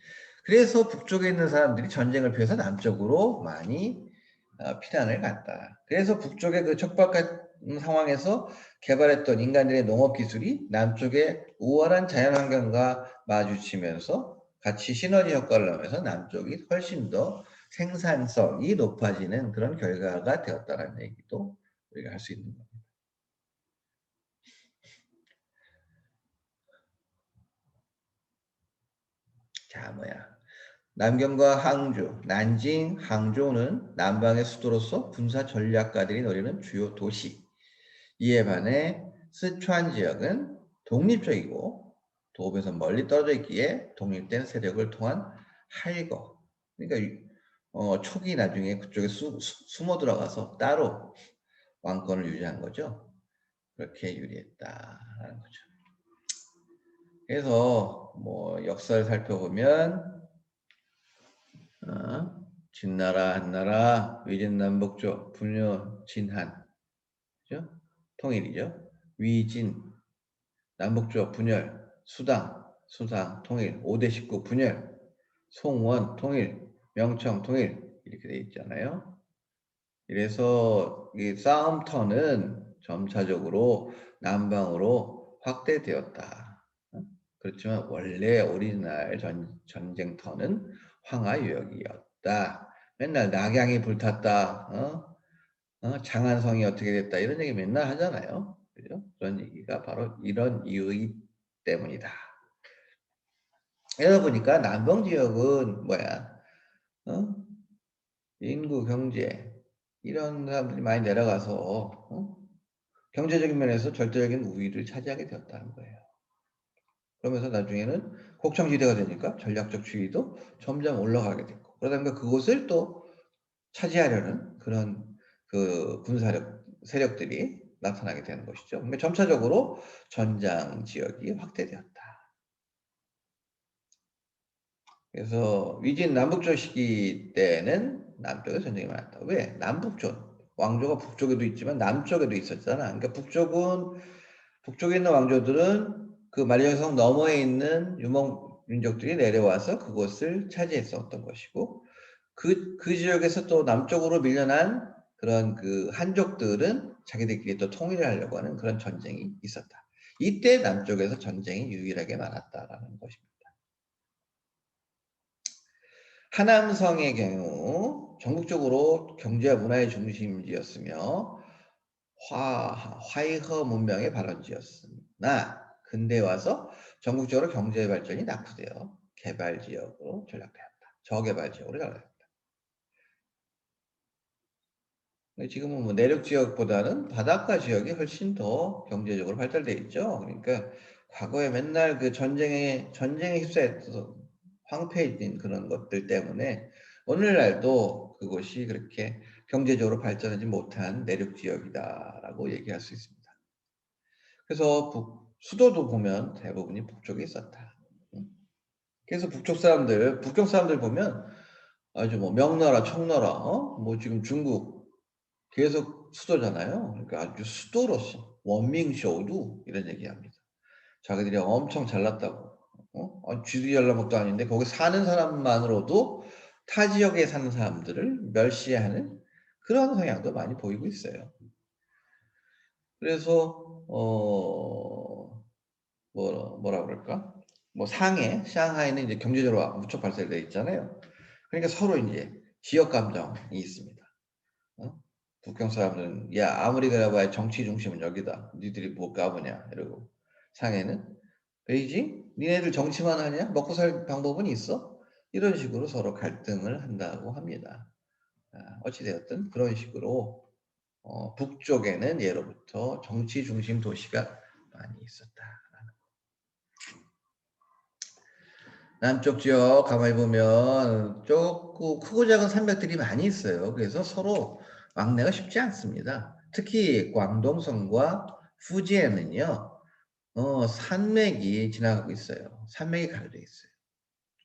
그래서 북쪽에 있는 사람들이 전쟁을 피해서 남쪽으로 많이 피난을 갔다. 그래서 북쪽의 그 척박한 상황에서 개발했던 인간들의 농업 기술이 남쪽의 우월한 자연 환경과 마주치면서 같이 시너지 효과를 내면서 남쪽이 훨씬 더 생산성이 높아지는 그런 결과가 되었다는 얘기도 우리가 할 수 있는 겁니다. 자, 남경과 항주, 난징, 항저우는 남방의 수도로서 군사 전략가들이 노리는 주요 도시. 이에 반해 스촨 지역은 독립적이고 도읍에서 멀리 떨어져 있기에 독립된 세력을 통한 할거. 그러니까 촉이 나중에 그쪽에 숨어 들어가서 따로 왕권을 유지한 거죠. 그렇게 유리했다라는 거죠. 그래서 역사를 살펴보면 진나라, 한나라, 위진남북조, 분여, 진한, 그죠? 통일이죠. 위진, 남북조, 분열, 수당, 통일, 5대 19, 분열, 송원, 통일, 명청, 통일 이렇게 돼 있잖아요. 그래서 이 싸움터는 점차적으로 남방으로 확대되었다. 그렇지만 원래 오리지널 전쟁터는 황하유역이었다. 맨날 낙양이 불탔다. 장안성이 어떻게 됐다. 이런 얘기 맨날 하잖아요. 그죠? 그런 얘기가 바로 이런 이유 때문이다. 이러다 보니까 남방 지역은 어? 인구, 경제 이런 사람들이 많이 내려가서 경제적인 면에서 절대적인 우위를 차지하게 되었다는 거예요. 그러면서 나중에는 곡창지대가 되니까 전략적 지위도 점점 올라가게 됐고 그러다 보니까 그곳을 또 차지하려는 그런 그 군사력 세력들이 나타나게 되는 것이죠. 그러니까 점차적으로 전장 지역이 확대되었다. 그래서 위진 남북조 시기 때는 남쪽에 전쟁이 많았다. 왜? 남북조 왕조가 북쪽에도 있지만 남쪽에도 있었잖아. 그러니까 북쪽에 있는 왕조들은 그 만리장성 너머에 있는 유목 민족들이 내려와서 그곳을 차지했었던 것이고 그 지역에서 또 남쪽으로 밀려난 그런 그 한족들은 자기들끼리 또 통일을 하려고 하는 그런 전쟁이 있었다. 이때 남쪽에서 전쟁이 유일하게 많았다라는 것입니다. 하남성의 경우 전국적으로 경제와 문화의 중심지였으며 화이허 문명의 발원지였으나 근대 와서 전국적으로 경제 발전이 낙후되어 개발 지역으로 전락되었다. 저개발 지역으로 전락되었다. 지금은 내륙 지역보다는 바닷가 지역이 훨씬 더 경제적으로 발달돼 있죠. 그러니까 과거에 맨날 그 전쟁에 휩싸였어 황폐해진 그런 것들 때문에 오늘날도 그곳이 그렇게 경제적으로 발전하지 못한 내륙 지역이다라고 얘기할 수 있습니다. 그래서 수도도 보면 대부분이 북쪽에 있었다. 그래서 북쪽 사람들 보면 아주 명나라, 청나라, 지금 중국 계속 수도잖아요. 그러니까 아주 수도로서 원밍쇼도 이런 얘기합니다. 자기들이 엄청 잘났다고. 쥐도 잘난 것도 아닌데 거기 사는 사람만으로도 타 지역에 사는 사람들을 멸시하는 그런 성향도 많이 보이고 있어요. 그래서 뭐라 그럴까? 샹하이는 이제 경제적으로 무척 발달되어 있잖아요. 그러니까 서로 이제 지역 감정이 있습니다. 북경 사람들은 야 아무리 그래봐야 정치 중심은 여기다. 니들이 뭐 까부냐 이러고 상해는 베이징 니네들 정치만 하냐? 먹고 살 방법은 있어? 이런 식으로 서로 갈등을 한다고 합니다. 어찌되었든 그런 식으로 북쪽에는 예로부터 정치 중심 도시가 많이 있었다. 남쪽 지역 가만히 보면 조금 크고 작은 산맥들이 많이 있어요. 그래서 서로 왕래가 쉽지 않습니다. 특히 광동성과 후지에는요, 산맥이 지나가고 있어요. 산맥이 가려져 있어요.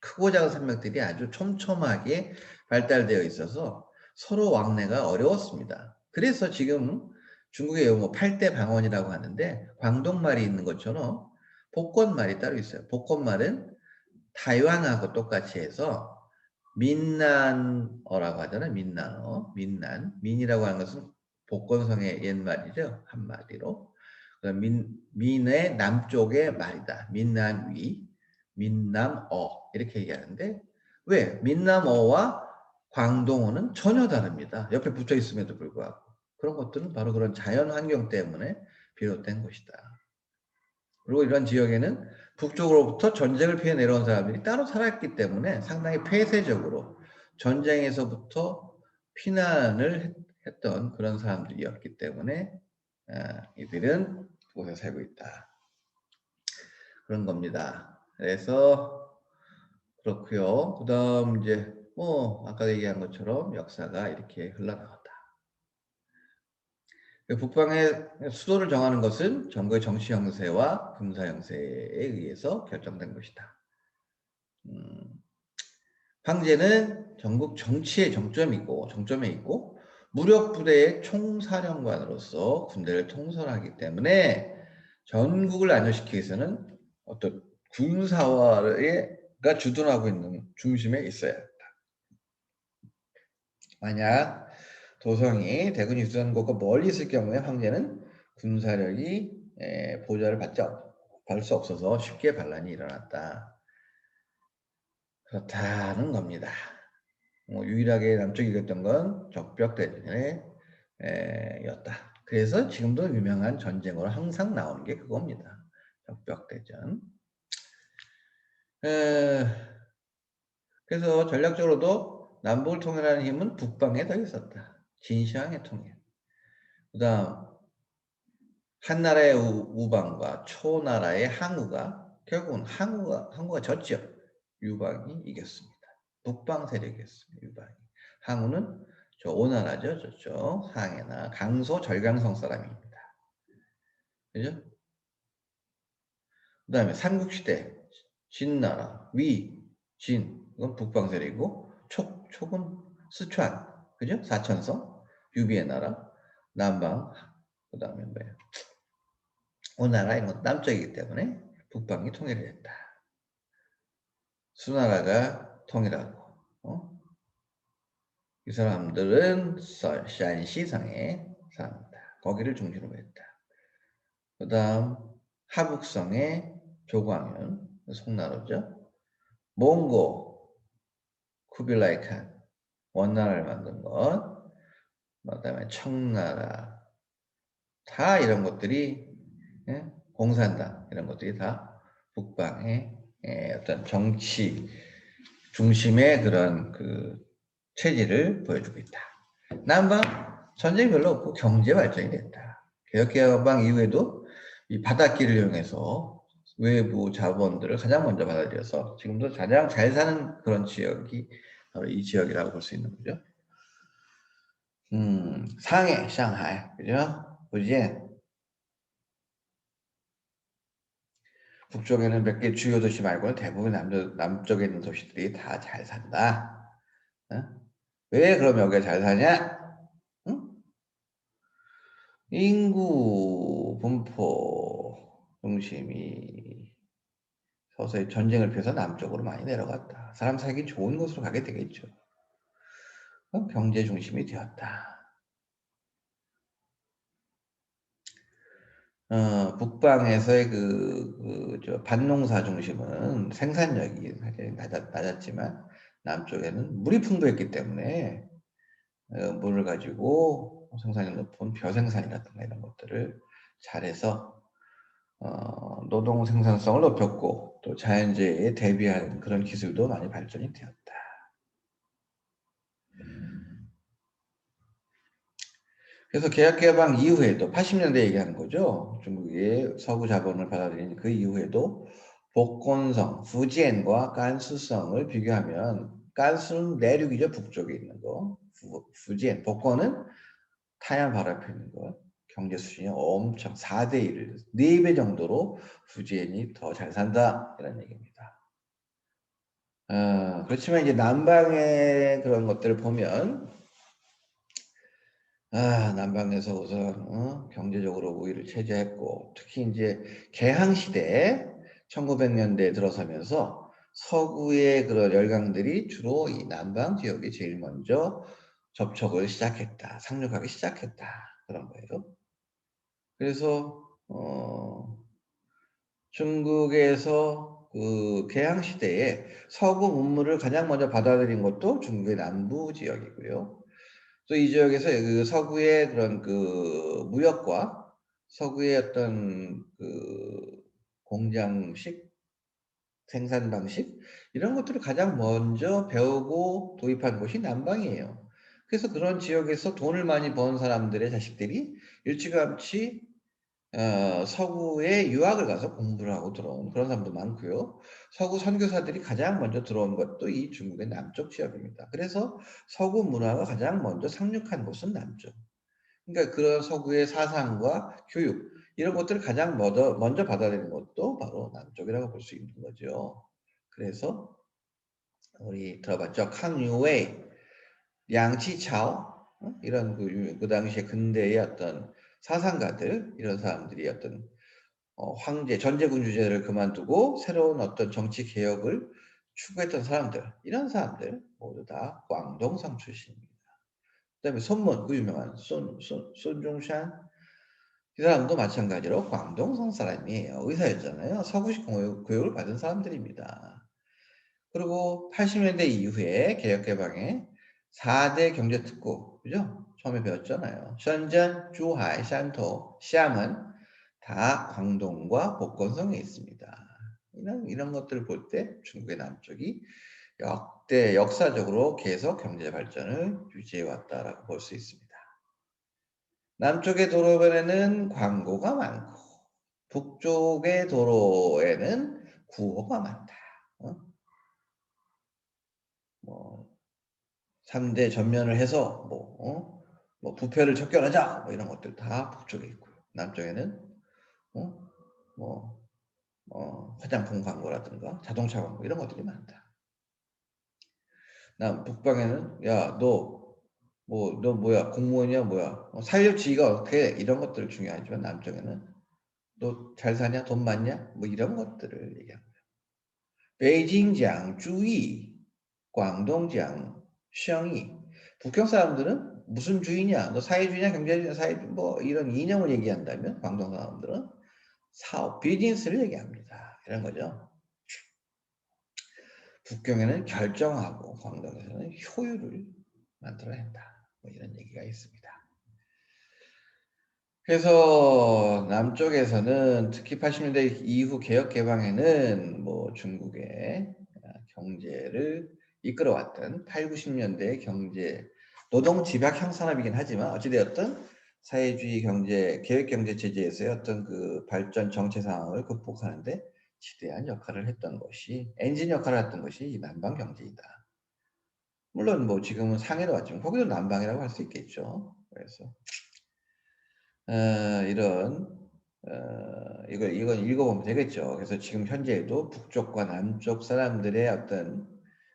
크고 작은 산맥들이 아주 촘촘하게 발달되어 있어서 서로 왕래가 어려웠습니다. 그래서 지금 중국에 뭐 8대 방언이라고 하는데 광동말이 있는 것처럼 복권말이 따로 있어요. 복권말은 타이완하고 똑같이 해서 민난어라고 하잖아요. 민난어, 민이라고 하는 것은 복건성의 옛말이죠. 한마디로. 민의 남쪽의 말이다. 민난위, 민남어 이렇게 얘기하는데 왜? 민남어와 광동어는 전혀 다릅니다. 옆에 붙어 있음에도 불구하고. 그런 것들은 바로 그런 자연 환경 때문에 비롯된 것이다. 그리고 이런 지역에는 북쪽으로부터 전쟁을 피해 내려온 사람들이 따로 살았기 때문에 상당히 폐쇄적으로 전쟁에서부터 피난을 했던 그런 사람들이었기 때문에 이들은 그곳에 살고 있다. 그런 겁니다. 그래서 그렇고요. 그 다음 이제 뭐 아까 얘기한 것처럼 역사가 이렇게 흘러나왔다. 북방의 수도를 정하는 것은 정부의 정치 형세와 군사 형세에 의해서 결정된 것이다. 황제는 전국 정치의 정점에 있고 무력 부대의 총사령관으로서 군대를 통솔하기 때문에 전국을 안정시키기 위해서는 어떤 군사화가 주둔하고 있는 중심에 있어야 한다. 만약 도성이 대군이 유수한 곳과 멀리 있을 경우에 황제는 군사력이 보좌를 받을 수 없어서 쉽게 반란이 일어났다. 그렇다는 겁니다. 유일하게 남쪽이 이겼던 건 적벽대전이었다. 그래서 지금도 유명한 전쟁으로 항상 나오는 게 그겁니다. 적벽대전. 그래서 전략적으로도 남북을 통일하는 힘은 북방에 더 있었다. 진시황의 통일. 그 다음 한나라의 우방과 초나라의 항우가 결국은 항우가 졌죠. 유방이 이겼습니다. 북방 세력이었습니다. 유방이. 항우는 저 오나라죠. 저쪽 항해나 강소 절강성 사람입니다. 그죠? 그 다음에 삼국시대 진나라 진 이건 북방 세력이고 촉은 스촨 그죠? 사천성 유비의 나라 남방 그 다음에 뭐예요? 오나라 이런 것 남쪽이기 때문에 북방이 통일을 했다. 수나라가 통일하고 이 사람들은 샨시성에 삽니다. 거기를 중심으로 했다. 그 다음 하북성의 조광현, 송나라죠. 몽고, 쿠빌라이 칸, 원나라를 만든 것, 그 다음에 청나라, 다 이런 것들이 공산당 이런 것들이 다 북방의 어떤 정치 중심의 그런 그 체질을 보여주고 있다. 남방 전쟁이 별로 없고 경제 발전이 됐다. 개혁개방 이후에도 이 바닷길을 이용해서 외부 자본들을 가장 먼저 받아들여서 지금도 가장 잘 사는 그런 지역이 바로 이 지역이라고 볼 수 있는 거죠. 상해, 상하이, 그죠? 후지엔 북쪽에는 몇 개 주요 도시 말고는 대부분 남쪽에 있는 도시들이 다 잘 산다. 어? 왜 그럼 여기가 잘 사냐? 응? 인구 분포 중심이 서서히 전쟁을 피해서 남쪽으로 많이 내려갔다. 사람 살기 좋은 곳으로 가게 되겠죠. 경제 중심이 되었다. 북방에서의 밭농사 중심은 생산력이 사실 낮았지만 남쪽에는 물이 풍부했기 때문에 물을 가지고 생산력 높은 벼생산이라든가 이런 것들을 잘해서 노동 생산성을 높였고 또 자연재해에 대비하는 그런 기술도 많이 발전이 되었다. 그래서 개혁개방 이후에도 80년대 얘기하는 거죠. 중국이 서구 자본을 받아들인 그 이후에도 복건성, fujian과 간수성을 비교하면 간수는 내륙이죠. 북쪽에 있는 거. fujian, 복건은 타양 바로 앞에 있는 거. 경제 수준이 엄청 4대 1, 4배 정도로 fujian이 더 잘 산다. 이런 얘기입니다. 그렇지만 이제 남방의 그런 것들을 보면 남방에서 우선 경제적으로 우위를 차지했고 특히 이제 개항 시대에 1900년대에 들어서면서 서구의 그런 열강들이 주로 이 남방 지역에 제일 먼저 접촉을 시작했다, 상륙하기 시작했다 그런 거예요. 그래서 중국에서 그 개항 시대에 서구 문물을 가장 먼저 받아들인 것도 중국의 남부 지역이고요. 또 이 지역에서 그 서구의 그런 그 무역과 서구의 어떤 그 공장식 생산 방식 이런 것들을 가장 먼저 배우고 도입한 곳이 남방이에요. 그래서 그런 지역에서 돈을 많이 번 사람들의 자식들이 일찌감치 서구에 유학을 가서 공부를 하고 들어온 그런 사람도 많고요. 서구 선교사들이 가장 먼저 들어온 것도 이 중국의 남쪽 지역입니다. 그래서 서구 문화가 가장 먼저 상륙한 곳은 남쪽. 그러니까 그런 서구의 사상과 교육 이런 것들을 가장 먼저 받아들이는 것도 바로 남쪽이라고 볼 수 있는 거죠. 그래서 우리 들어봤죠? 캉유웨이, 양치차오 이런 그 당시에 근대의 어떤 사상가들 이런 사람들이 어떤 황제, 전제군 주제를 그만두고 새로운 어떤 정치 개혁을 추구했던 사람들, 이런 사람들 모두 다 광동성 출신입니다. 그다음에 손문, 그 유명한 손중산 이 사람도 마찬가지로 광동성 사람이에요. 의사였잖아요. 서구식 교육을 받은 사람들입니다. 그리고 80년대 이후에 개혁개방에 4대 경제특구, 그죠? 처음에 배웠잖아요. 션전, 주하이, 샨토, 샤먼 다 광동과 복건성에 있습니다. 이런 것들을 볼 때 중국의 남쪽이 역대 역사적으로 계속 경제 발전을 유지해 왔다라고 볼 수 있습니다. 남쪽의 도로변에는 광고가 많고 북쪽의 도로에는 구호가 많다. 뭐 3대 전면을 해서 뭐 부패를 척결하자 뭐 이런 것들 다 북쪽에 있고요. 남쪽에는 어, 뭐 화장품 광고라든가 자동차 광고 이런 것들이 많다. 북방에는 야 너 뭐야 공무원이야 뭐야 사회적 지위가 어떻게 이런 것들 중요하지만 남쪽에는 너 잘 사냐 돈 많냐 뭐 이런 것들을 얘기합니다. 베이징장 주의, 광동장 셔이 북경 사람들은 무슨 주의냐 너 사회주의냐 경제주의냐 사회 뭐 이런 이념을 얘기한다면 광동 사람들은 사업 비즈니스를 얘기합니다. 이런 거죠. 북경에는 결정하고 광동에서는 효율을 만들어낸다. 뭐 이런 얘기가 있습니다. 그래서 남쪽에서는 특히 80년대 이후 개혁 개방에는 뭐 중국의 경제를 이끌어왔던 8, 90년대 경제 노동 집약 형산업이긴 하지만 어찌되었든 사회주의 경제 계획 경제 체제에서의 어떤 그 발전 정체 상황을 극복하는데 지대한 역할을 했던 것이 엔진 역할을 했던 것이 이 남방 경제이다. 물론 뭐 지금은 상해로 왔지만 거기도 남방이라고 할 수 있겠죠. 그래서 이런 이건 읽어보면 되겠죠. 그래서 지금 현재에도 북쪽과 남쪽 사람들의 어떤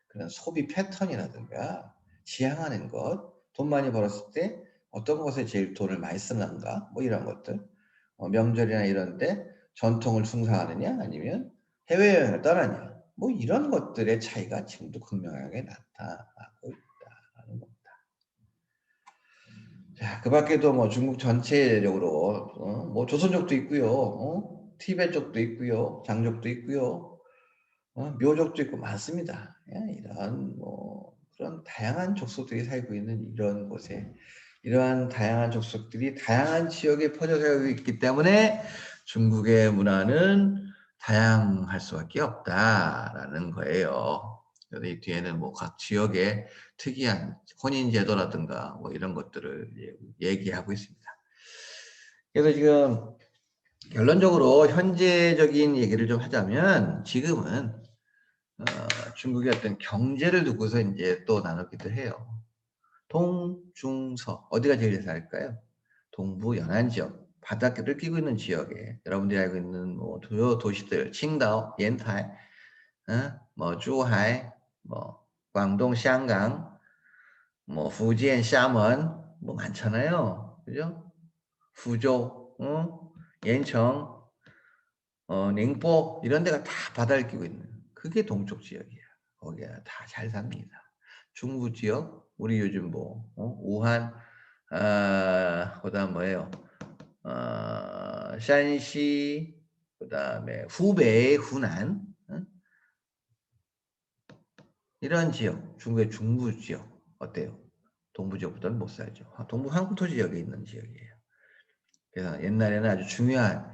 그런 소비 패턴이라든가 지향하는 것, 돈 많이 벌었을 때 어떤 것에 제일 돈을 많이 쓰는가, 뭐 이런 것들, 명절이나 이런 데 전통을 숭상하느냐, 아니면 해외여행을 떠나냐, 뭐 이런 것들의 차이가 지금도 극명하게 나타나고 있다는 겁니다. 자, 그 밖에도 뭐 중국 전체적으로 뭐 조선족도 있고요, 티베트족도 있고요, 장족도 있고요, 묘족도 있고 많습니다. 이런 뭐 그런 다양한 족속들이 살고 있는 이런 곳에 이러한 다양한 족속들이 다양한 지역에 퍼져 있기 때문에 중국의 문화는 다양할 수밖에 없다라는 거예요. 그래서 이 뒤에는 뭐 각 지역의 특이한 혼인 제도라든가 뭐 이런 것들을 얘기하고 있습니다. 그래서 지금 결론적으로 현재적인 얘기를 좀 하자면 지금은 중국의 어떤 경제를 두고서 이제 또 나누기도 해요. 동중서 어디가 제일 잘할까요? 동부 연안 지역 바닷가를 끼고 있는 지역에 여러분들이 알고 있는 뭐 주요 도시들 칭다오, 옌타이, 뭐 주하이, 뭐 광동,香港, 뭐 후지엔, 샤먼 뭐 많잖아요, 그죠? 후조, 옌청, 닝보 이런 데가 다 바다를 끼고 있는 그게 동쪽 지역이야. 거기가 다 잘 삽니다. 중부 지역 우리 요즘 뭐 우한 그다음 뭐예요? 샨시 그다음에 후베이, 후난 이런 지역 중국의 중부 지역 어때요? 동부 지역보다는 못 살죠. 동부 황토 지역에 있는 지역이에요. 그래서 옛날에는 아주 중요한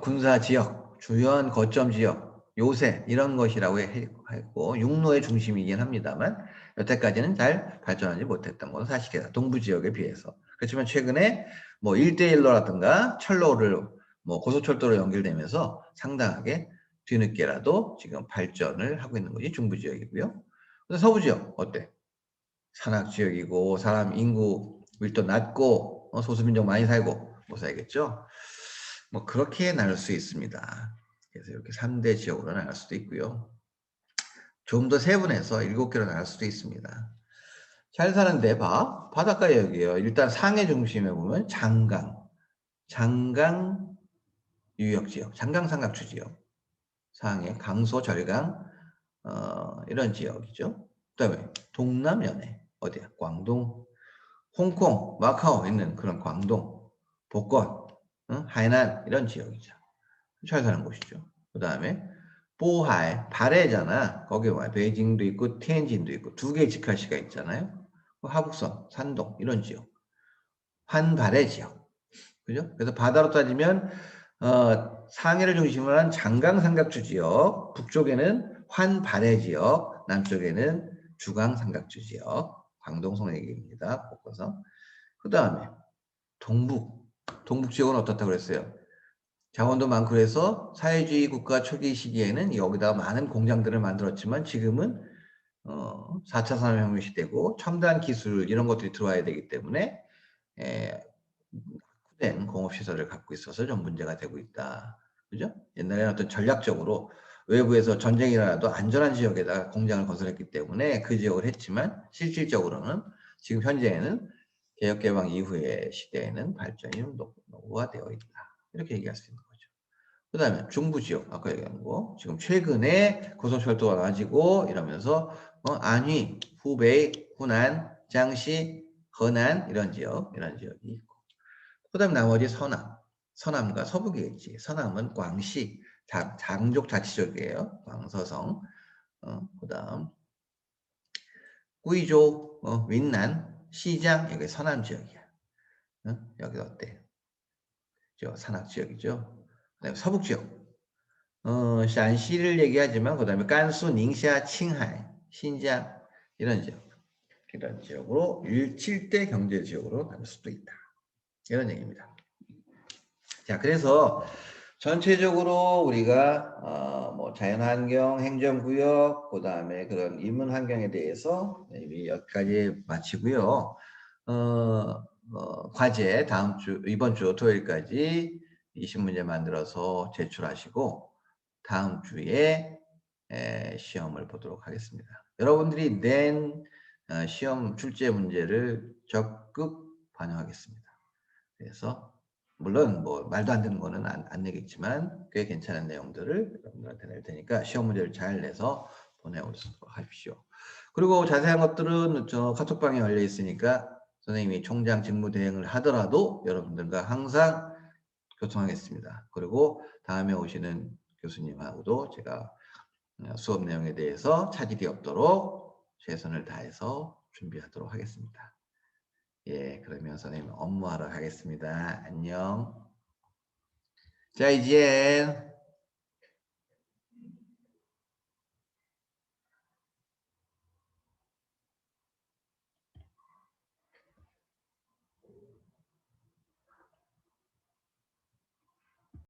군사 지역, 주요한 거점 지역, 요새 이런 것이라고 했고 육로의 중심이긴 합니다만 여태까지는 잘 발전하지 못했던 것은 사실이다. 동부 지역에 비해서. 그렇지만 최근에 뭐 1대1로라든가 철로를 뭐 고속철도로 연결되면서 상당하게 뒤늦게라도 지금 발전을 하고 있는 것이 중부 지역이고요. 서부 지역 어때? 산악 지역이고 사람 인구 밀도 낮고 소수민족 많이 살고 못 살겠죠. 뭐 그렇게 나눌 수 있습니다. 그래서 이렇게 3대 지역으로 나눌 수도 있고요. 좀 더 세분해서 7개로 나눌 수도 있습니다. 잘 사는데 바닷가 여기에요. 일단 상해 중심에 보면 장강 유역 지역, 장강 삼각주 지역, 상해, 강서, 절강 이런 지역이죠. 그다음에 동남연해 어디야? 광동, 홍콩, 마카오 있는 그런 광동, 복건, 하이난 이런 지역이죠. 잘 사는 곳이죠. 그 다음에 보하이, 발해잖아. 거기 와 베이징도 있고 티엔진도 있고 두 개의 직할시가 있잖아요. 하북선, 산동 이런 지역. 환발해 지역. 그죠? 그래서 바다로 따지면 상해를 중심으로 한 장강삼각주 지역, 북쪽에는 환발해 지역, 남쪽에는 주강삼각주 지역, 광동 송내기입니다. 곳곳은. 그 다음에 동북 지역은 어떻다고 그랬어요? 자원도 많고 그래서 사회주의 국가 초기 시기에는 여기다가 많은 공장들을 만들었지만 지금은 4차 산업혁명 시대고 첨단 기술 이런 것들이 들어와야 되기 때문에 확대된 공업시설을 갖고 있어서 좀 문제가 되고 있다. 그죠? 옛날에는 어떤 전략적으로 외부에서 전쟁이 일어나도 안전한 지역에다가 공장을 건설했기 때문에 그 지역을 했지만 실질적으로는 지금 현재에는 개혁개방 이후의 시대에는 발전이 노후화되어 있다. 이렇게 얘기할 수 있는 거죠. 그 다음에 중부 지역, 아까 얘기한 거. 지금 최근에 고속철도가 나아지고 이러면서 안휘, 후베이, 후난, 장시, 허난 이런 지역이 있고. 그 다음에 나머지 서남과 서북이겠지. 서남은 광시, 장족 자치족이에요. 광서성. 그 다음 구이조, 윈난, 시장, 여기 서남 지역이야. 여기 어때? 저 산악 지역이죠. 그다음에 서북 지역. 陕시를 얘기하지만 그다음에甘肃, 닝샤, 칭하이, 신장 이런 지역. 이런 지역으로 7대 경제 지역으로 나눌 수도 있다. 이런 얘기입니다. 자, 그래서 전체적으로 우리가 뭐 자연환경, 행정구역, 그다음에 그런 인문환경에 대해서 여기까지 마치고요. 과제 다음 주 이번 주 토요일까지 20문제 만들어서 제출하시고 다음 주에 시험을 보도록 하겠습니다. 여러분들이 낸 시험 출제 문제를 적극 반영하겠습니다. 그래서 물론 뭐 말도 안 되는 거는 안 내겠지만 꽤 괜찮은 내용들을 여러분들한테 낼 테니까 시험 문제를 잘 내서 보내오도록 하십시오. 그리고 자세한 것들은 저 카톡방에 열려 있으니까 선생님이 총장 직무 대행을 하더라도 여러분들과 항상 교통하겠습니다. 그리고 다음에 오시는 교수님하고도 제가 수업 내용에 대해서 차질이 없도록 최선을 다해서 준비하도록 하겠습니다. 예, 그러면 선생님 업무하러 가겠습니다. 안녕. 再见。